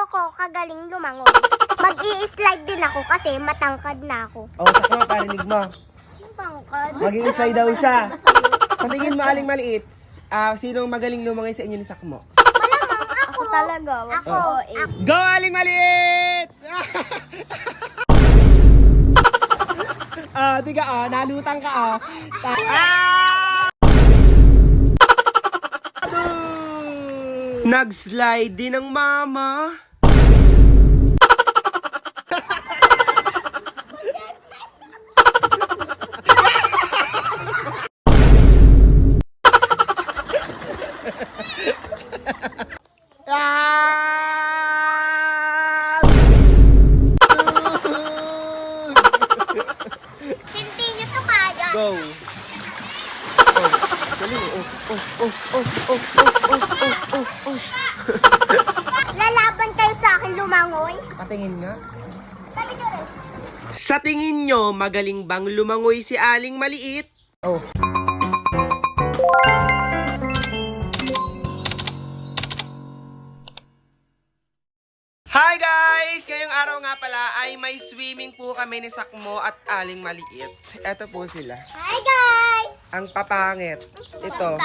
ko kagaling lumangoy. Mag-i-slide din ako kasi matangkad na ako. Oh, sakmo, parinig mo. Tangkad? Mag-i-slide daw siya. Sa tingin mo, Aling Maliit, sinong magaling lumangoy sa inyo ni Sakmo? Malamang ako. Talaga. Ako. Go, Aling Maliit! Tiga, nalutang ka, Nag-slide din ang mama. Hindi nyo to kaya. Go. Lalaban kayo sa akin lumangoy? Patingin nga. Dali nyo rin. Sa tingin nyo, magaling bang lumangoy si Aling Maliit? Oh. Hi guys! Ngayong araw nga pala ay may swimming po kami ni Sakmo at Aling Maliit. Eto po sila. Hi guys! Ang papangit. Ito.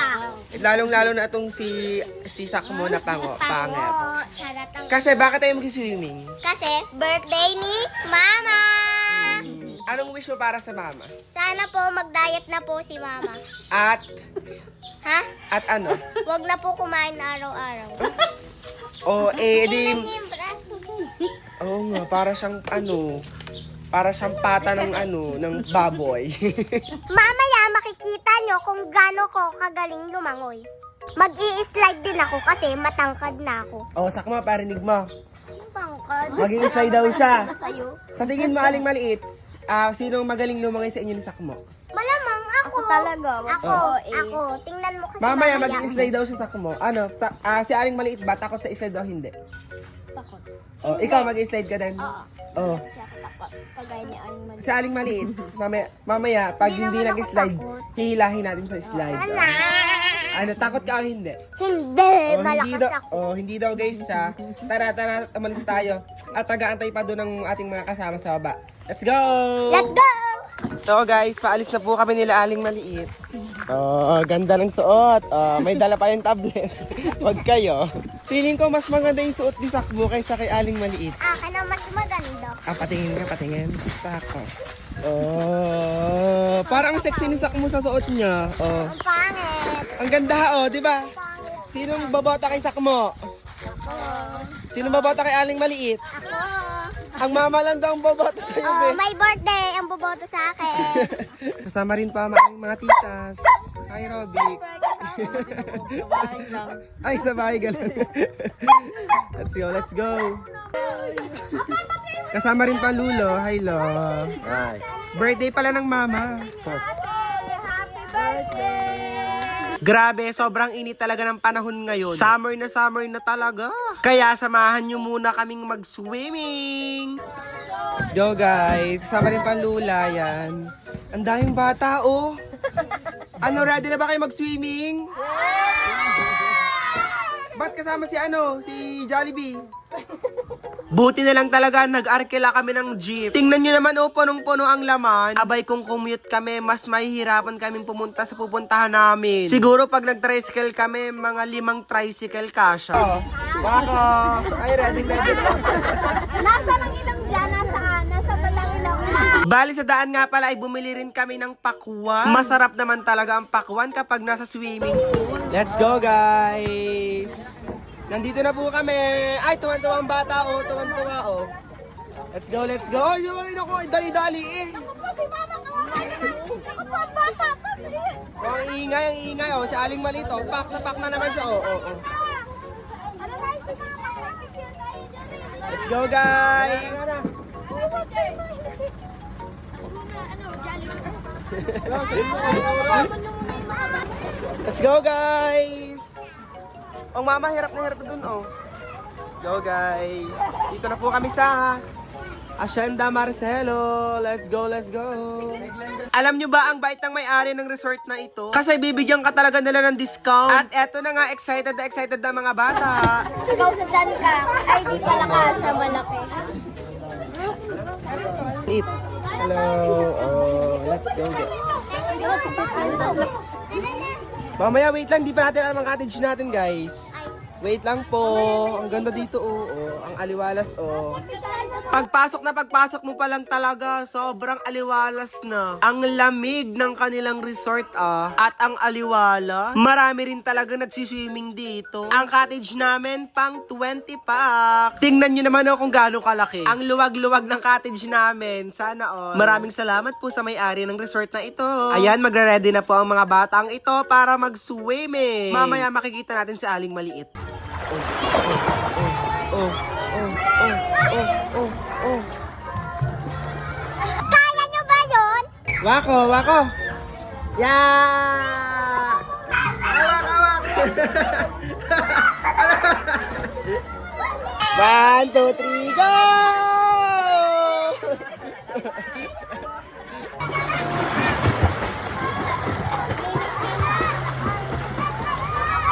Lalong-lalo na itong si Sakmo na pangit. Saratang. Kasi bakit tayo mag-swimming? Kasi birthday ni Mama! Anong wish mo para sa mama? Sana po mag-diet na po si Mama. At ano? Huwag na po kumain araw-araw. O, di... Tingnan niyo yung braso. Oo nga, para siyang pata ng ng baboy. Mamaya makikita nyo kung gaano ko kagaling lumangoy. Mag-i-slide din ako kasi matangkad na ako. Oh, Sakmo, parinig mo. Tangkad? Mag-i-slide daw siya. Sa'yo. Sa tingin mo, Aling Maliit, sinong magaling lumangoy sa inyo ni Sakmo? Malamang ako. Talaga. Ako. Tingnan mo kasi Mamaya mag-i-slide daw siya, Sakmo. Si Aling Maliit ba, takot sa slide o hindi? Takot. Oh, ikaw mag-i-slide ka din? Oh. Kasi ako takot. Kagaya ni Aling Maliit. Si Aling Maliit, mamaya pag Hindi hindi naman ako nag-slide, takot. hihilahin natin sa slide. Takot ka o hindi? Hindi, Oh, malakas daw, ako. hindi daw guys ha. Tara, umalis tayo. At taga-antay pa doon ng ating mga kasama sa baba. Let's go! Let's go! So guys, paalis na po kami nila Aling Maliit. Oh, ganda ng suot. May dala pa yung tablet. Wag kayo. Feeling ko mas maganda yung suot ni Sakmo kaysa kay Aling Maliit. Akin ang mas maganda. Patingin. Sako. Oh, parang sexy ni Sakmo sa suot niya. Oh. Ang pangit. Ang ganda di ba? Pangit. Sinong babota kay Sakmo? Ako. Sinong babota kay Aling Maliit? Ako. Ang mama lang daw ang boboto sa'yo, be. May birthday ang boboto sa akin. Kasama rin pa ang mga titas. Hi, Robic. Ay, sa bahay galang. Let's go. Kasama rin pa Lulo. Hi, Lo. Ay. Birthday pala ng mama. Happy birthday! Grabe, sobrang init talaga ng panahon ngayon. Summer na talaga. Kaya samahan nyo muna kaming mag-swimming. Let's go guys. Kasama rin pa Lula yan. Ang daming bata oh. Ready na ba kayo mag-swimming? Ba't kasama si Jollibee? Buti na lang talaga nag-arkela kami ng jeep. Tingnan nyo naman punong-puno ang laman. Abay kung commute kami, mas mahihirapan kaming pumunta sa pupuntahan namin. Siguro pag nag-tricycle kami, mga 5 tricycle kasha. Bako! Ay, ready. Nasa ng ilang dyan? Nasa balang ilang. Bali sa daan nga pala ay bumili rin kami ng pakwan. Masarap naman talaga ang pakwan kapag nasa swimming pool. Let's go guys! Nandito na po kami. Ay, tuwan-tuwa ang bata oh. Tuwan-tuwa oh. Let's go. Ay, dali-dali eh. Ang ingay oh. Si Aling Maliit oh. Pak na naman siya oh. Let's go guys. Let's go guys. Ang mama hirap na dun oh. Let's go guys. Dito na po kami sa Hacienda Marcelo. Let's go, let's go. Alam nyo ba ang bait ng may-ari ng resort na ito? Kasi bibigyan ka talaga nila ng discount. At eto na nga, excited na mga bata. Ikaw sa dyan ka, ay di pala ka sa malaki. Eat. Hello. Oh, let's go. Mamaya, wait lang. Di pa natin alam ang cottage natin, guys. Wait lang po. Ang ganda dito, oh. Ang aliwalas, oh. Pagpasok mo pa lang talaga, sobrang aliwalas na. Ang lamig ng kanilang resort, ah. At ang aliwala, marami rin talaga nagsiswimming dito. Ang cottage namin, pang 20 packs. Tingnan nyo naman, oh, kung gaano kalaki. Ang luwag-luwag ng cottage namin. Sana all. Maraming salamat po sa may-ari ng resort na ito. Ayan, magre-ready na po ang mga batang ito para mag-swimming. Mamaya makikita natin si Aling Maliit. Kaya nyo ba yun? Wako. Yeah! Awak. 1, 2, 3, go!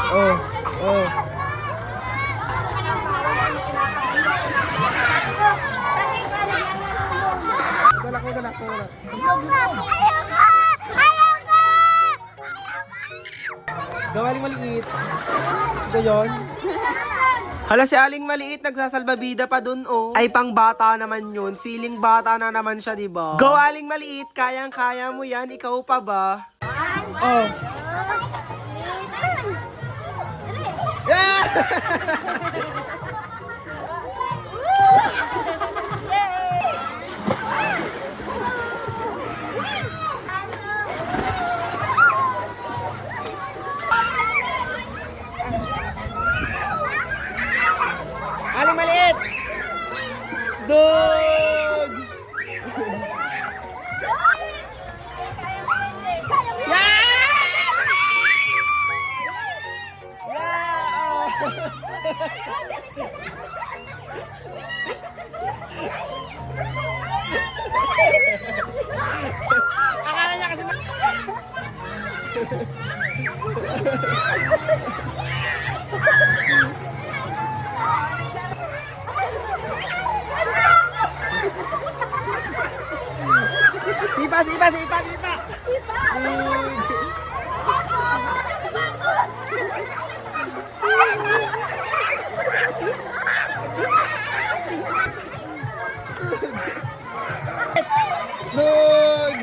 Oh. Galak. Ayoko! Gawaling maliit. Ito yun. Hala, si Aling Maliit nagsasalbabida pa dun, oh. Ay, pang bata naman yun. Feeling bata na naman siya, diba? Go, Aling Maliit. Kayang-kaya mo yan. Ikaw pa ba? Oh. Yeah! Aling Maliit! Dog! Akala niya kasi Sipa! Dog!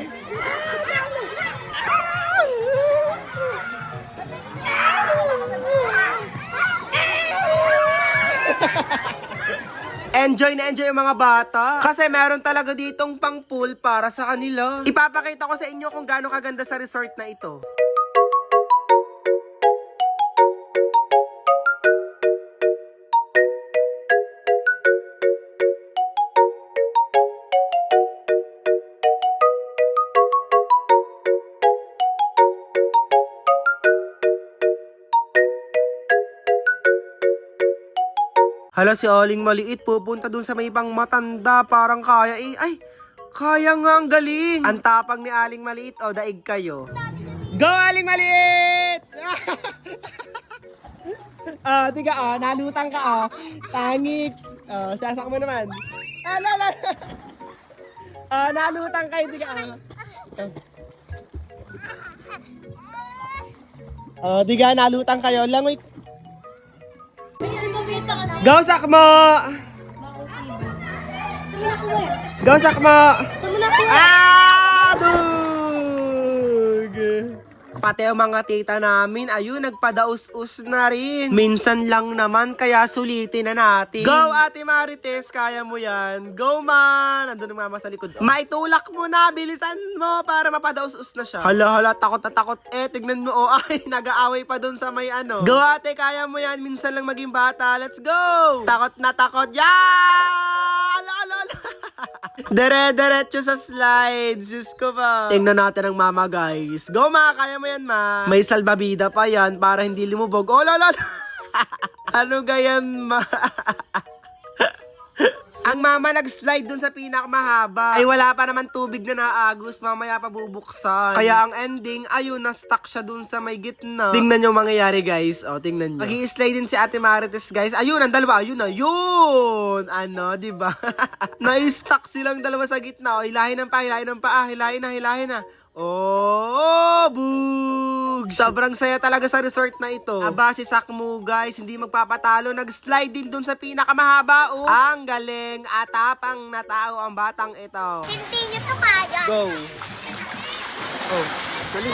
Enjoy na enjoy yung mga bata. Kasi meron talaga ditong pang pool para sa kanila. Ipapakita ko sa inyo kung gaano kaganda sa resort na ito. Hala, si Aling Maliit pupunta dun sa may pang matanda, parang kaya eh. Ay, kaya nga, ang galing. Ang tapang ni Aling Maliit, o daig kayo. Go, Aling Maliit! Tiga, nalutang ka, Tangix. Sasak mo naman. Nalutang kayo, tiga, tiga, nalutang kayo. Langoy. Go, Sakmo! Go, Sakmo! Dug! Pati ang mga tita namin, ayun, nagpadaus-us na rin. Minsan lang naman, kaya sulitin na natin. Go, Ate Marites, kaya mo yan. Go, man! Nandun ang mama sa likod. Maitulak mo na, bilisan mo para mapadaus-us na siya. Hala, takot na takot. Tignan mo, ay, nag-aaway pa dun sa may ano. Go, ate, kaya mo yan. Minsan lang maging bata. Let's go! Takot na takot. Yan! Ala. Dire-diretso sa slides. Diyos ko ba. Tingnan natin ang mama, guys. Go, ma. Kaya mo yan, ma. May salbabida pa yan para hindi lumubog. Oh, lala. Ano gayan, ma? Ang mama nag-slide dun sa pinakamahaba. Ay wala pa naman tubig na naagos, mamaya pa bubuksan. Kaya ang ending, ayun, na-stuck siya dun sa may gitna. Tingnan nyo mangyayari guys. O, tingnan nyo. Mag-i-slide din si Ate Marites guys. Ayun, ang dalawa. Ayun na, yun! Ano, diba? Na-stuck silang dalawa sa gitna. O, hilahin ng paa, hilahin ng paa. Hilahin na. Oh, bug! Sobrang saya talaga sa resort na ito. Aba, si Sakmu guys, hindi magpapatalo. Nag-slide din dun sa pinakamahaba. Oh. Ang galing at tapang na tao ang batang ito. Hindi nyo to kaya. Go! Oh, galing.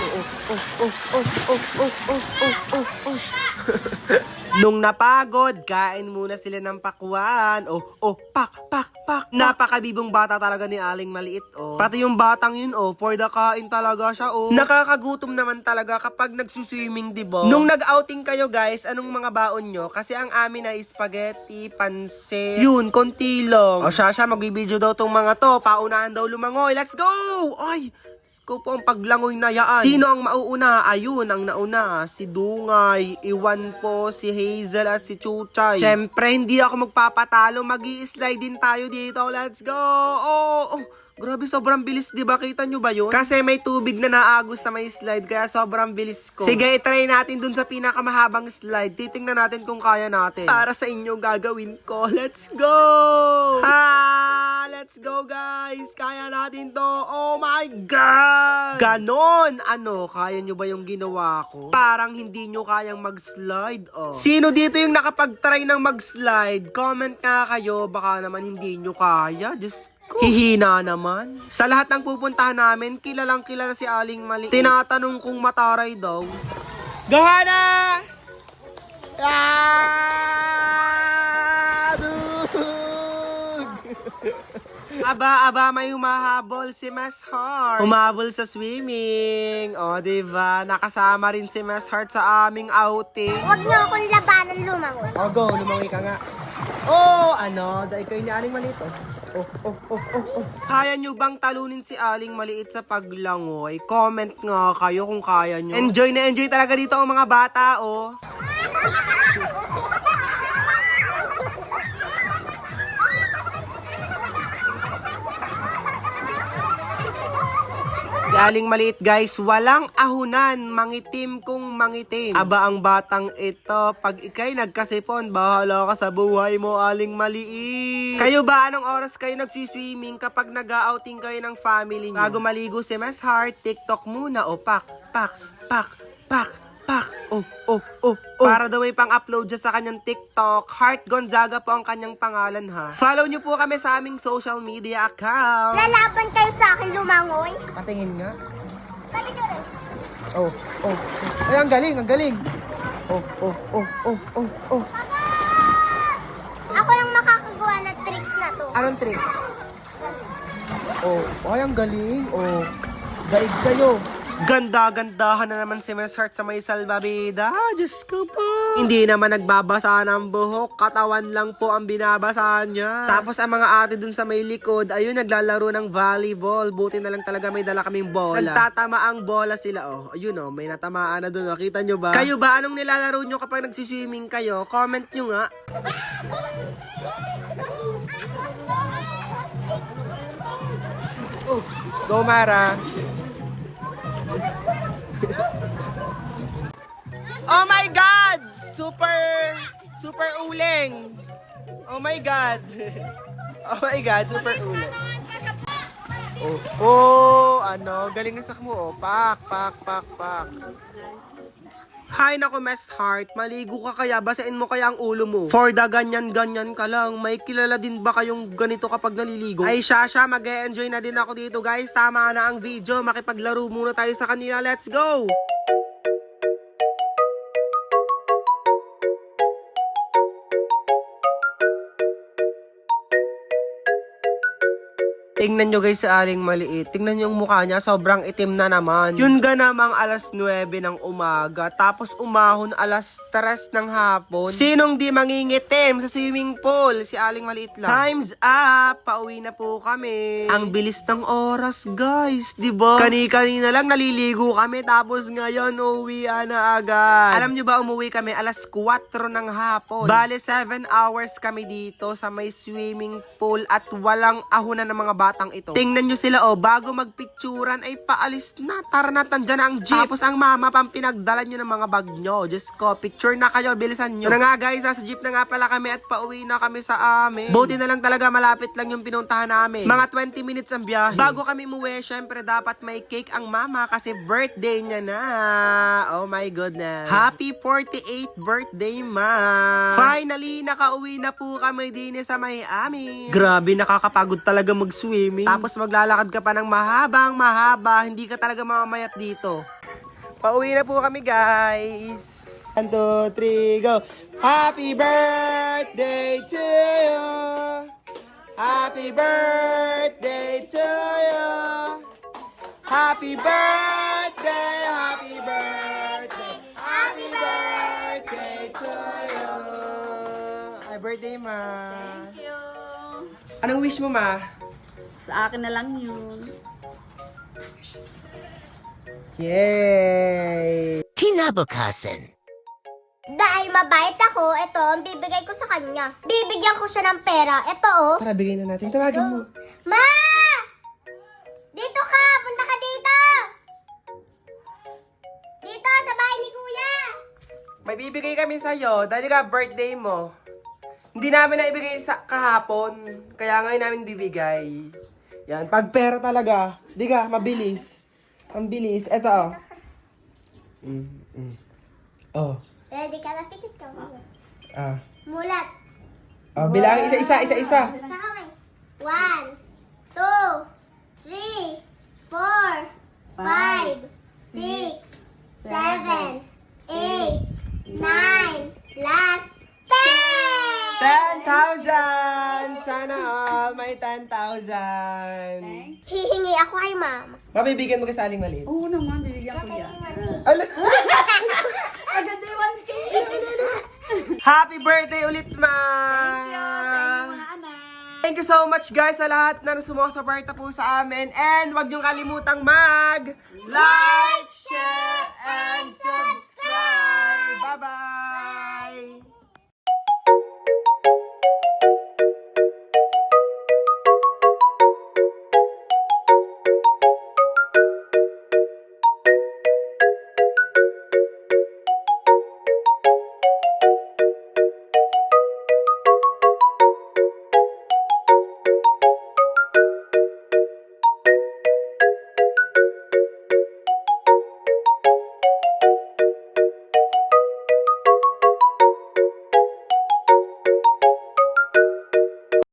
Nung napagod, kain muna sila ng pakwan. Pak. Napakabibong bata talaga ni Aling Maliit, oh. Pati yung batang yun, oh, for the kain talaga siya, oh. Nakakagutom naman talaga kapag nagsuswimming, diba? Nung nag-outing kayo, guys, anong mga baon nyo? Kasi ang amin ay spaghetti, pansit. Yun, konti lang. O siya, magbibideo daw tong mga to. Paunahan daw lumangoy. Let's go! Ay! Scope po ang paglangoy na yaan. Sino ang mauuna? Ayun, ang nauna. Si Dungay, Iwan po, si Hazel at si Chuchay. Siyempre, hindi ako magpapatalo. Mag-i-slide din tayo dito. Let's go! Grabe, sobrang bilis, di ba? Kita nyo ba yun? Kasi may tubig na naagos sa may slide, kaya sobrang bilis ko. Sige, try natin dun sa pinakamahabang slide. Titingnan natin kung kaya natin. Para sa inyo gagawin ko. Let's go! Let's go, guys! Kaya natin to. Oh my God! Ganon! Ano, kaya nyo ba yung ginawa ko? Parang hindi nyo kayang mag-slide, oh. Sino dito yung nakapag-try ng mag-slide? Comment nga kayo, baka naman hindi nyo kaya. Diyos ko. Hihina naman. Sa lahat ng pupuntahan namin, kilalang kilala si Aling Maliit. Tinatanong kung mataray daw. Gohana! Aba, may humahabol si Miss Heart. Humahabol sa swimming. O, diba? Nakasama rin si Miss Heart sa aming outing. Huwag nyo akong labanan lumangoy. O, go. Lumangoy ka nga. Oh, ano? Dahil kayo ni Aling Maliit, oh. Kaya nyo bang talunin si Aling Maliit sa paglangoy? Comment nga kayo kung kaya nyo. Enjoy na enjoy talaga dito ang mga bata, oh. Si Aling Maliit guys, walang ahunan, mangitim kung mangitim. Aba ang batang ito, pag ikay nagkasipon, bahala ka sa buhay mo, Aling Maliit. Kayo ba, anong oras kayo nagsiswimming kapag nag-outing kayo ng family nyo? Bago maligo si Miss Heart, TikTok muna, o pak. Para daw ay pang-upload dyan sa kanyang TikTok. Heart Gonzaga po ang kanyang pangalan, ha. Follow nyo po kami sa aming social media account. Lalaban kayo sa akin lumangoy. Patingin nga. Dali nyo rin. Ay, ang galing. Ako lang makakagawa ng tricks na to. Anong tricks? Ay, ang galing. Daig kayo. Ganda-gandahan na naman si Miss Heart sa may salbabida. Diyos ko po. Hindi naman nagbabasa ng buhok. Katawan lang po ang binabasa niya. Tapos ang mga ate dun sa may likod, ayun, naglalaro ng volleyball. Buti na lang talaga may dala kaming bola. Nagtatama ang bola sila, oh. Ayun, oh, may natamaan na dun. Oh. Kita nyo ba? Kayo ba? Anong nilalaro nyo kapag nagsiswimming kayo? Comment nyo nga. Go, Mara. Oh my God! Super uling. Oh my God. Super uling. Ano, galing na sak mo, oh. Pak. Hay nako, Miss Heart, maligo ka kaya, basain mo kaya ang ulo mo. For the ganyan ka lang, may kilala din ba kayong ganito kapag naliligo? Ay, Shasha, mag-e-enjoy na din ako dito, guys. Tama na ang video, makipaglaro muna tayo sa kanila. Let's go! Tingnan nyo guys sa aling maliit. Tingnan nyo yung mukha niya, sobrang itim na naman. Yun ga namang alas 9 ng umaga, tapos umahon alas 3 ng hapon. Sinong di mangingitim sa swimming pool? Si aling maliit lang. Time's up! Pauwi na po kami. Ang bilis ng oras guys, di ba? Kani-kanina lang naliligo kami, tapos ngayon uwi na agad. Alam nyo ba, umuwi kami alas 4 ng hapon. Bale, 7 hours kami dito sa may swimming pool at walang ahunan ng mga batang ito. Tingnan nyo sila bago magpicturan ay paalis na. Tara na, tandyan na ang jeep. Tapos ang mama pang pinagdala nyo ng mga bag nyo. Diyos ko, picture na kayo, bilisan nyo. Tara nga guys, sa jeep na nga pala kami at pauwi na kami sa amin. Buti na lang talaga, malapit lang yung pinuntahan namin. Mga 20 minutes ang biyahe. Bago kami umuwi, syempre dapat may cake ang mama kasi birthday niya na. Oh my goodness. Happy 48th birthday, ma. Finally, nakauwi na po kami din sa may amin. Grabe, nakakapagod talaga mag-swimming. Tapos maglalakad ka pa ng mahaba, hindi ka talaga mamamayat dito. Pauwi na po kami, guys. 1, 2, 3, go. Happy birthday to you. Happy birthday to you. Happy birthday, happy birthday, happy birthday to you. Happy birthday, ma. Thank you. Anong wish mo, ma? Sa akin na lang yun. Yay! Kinabukasan. Dahil mabait ako, ito ang bibigay ko sa kanya. Bibigyan ko siya ng pera. Ito Tara, bigay na natin. Tawagin mo. Ma! Dito ka! Punta ka dito! Dito, sa bahay ni Kuya! May bibigay kami sa'yo. Dahil ka, birthday mo. Hindi namin na ibigay sa kahapon. Kaya ngayon namin bibigay. Yan, pag pera talaga. Di ka, mabilis. Ang bilis. Ito, Oh. Ready ka na? Pikit ka. Ah. Mulat. Oh, bilang isa. Sa kamay. 1, 2, 3, 4, 5, 6, 7, 8, 9, last 10! 10,000! Sana all may 10,000. Hihingi ako kay Mama. Mabibigyan mo ka sa aling maliit. Oo naman, bibigyan ko yan. Ala. Agad na 1K. Happy birthday ulit, ma! Thank you sa inyo mga anak. Thank you so much guys sa lahat na sumusuporta po sa amin. And wag niyong kalimutang like, share, and subscribe!